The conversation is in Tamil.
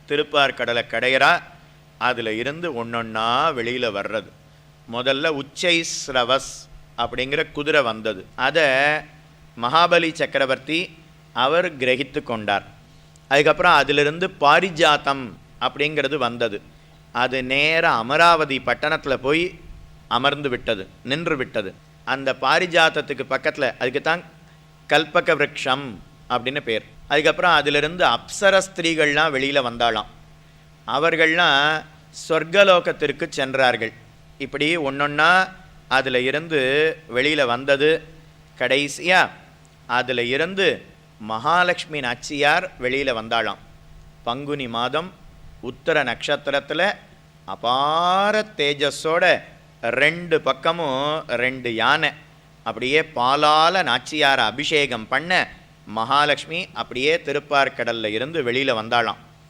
திருப்பார்கடலை கடையிறா. அதில் இருந்து ஒன்றொன்னா வெளியில் வர்றது. முதல்ல உச்சைஸ்ரவஸ் அப்படிங்கிற குதிரை வந்தது. அதை மகாபலி சக்கரவர்த்தி அவர் கிரகித்து கொண்டார். அதுக்கப்புறம் அதிலிருந்து பாரிஜாத்தம் அப்படிங்கிறது வந்தது. அது நேராக அமராவதி பட்டணத்தில் போய் அமர்ந்து விட்டது, நின்று விட்டது. அந்த பாரிஜாத்தத்துக்கு பக்கத்தில், அதுக்கு தான் கல்பக விரக்ஷம் அப்படின்னு பேர். அதுக்கப்புறம் அதிலிருந்து அப்சர ஸ்திரீகள்லாம் வெளியில் வந்தாலாம். அவர்கள்லாம் சொர்க்கலோகத்திற்கு சென்றார்கள். இப்படி ஒன்றொன்னா அதில் இருந்து வெளியில் வந்தது. கடைசியாக அதில் இருந்து மகாலட்சுமி நாச்சியார் வெளியில் வந்தாளாம். பங்குனி மாதம் உத்தர நட்சத்திரத்தில் அபார தேஜஸோட 2 பக்கமும் 2 யானை அப்படியே பாலால் நாச்சியாரை அபிஷேகம் பண்ண மகாலட்சுமி அப்படியே திருப்பார்கடலில் இருந்து வெளியில் வந்தாளாம்.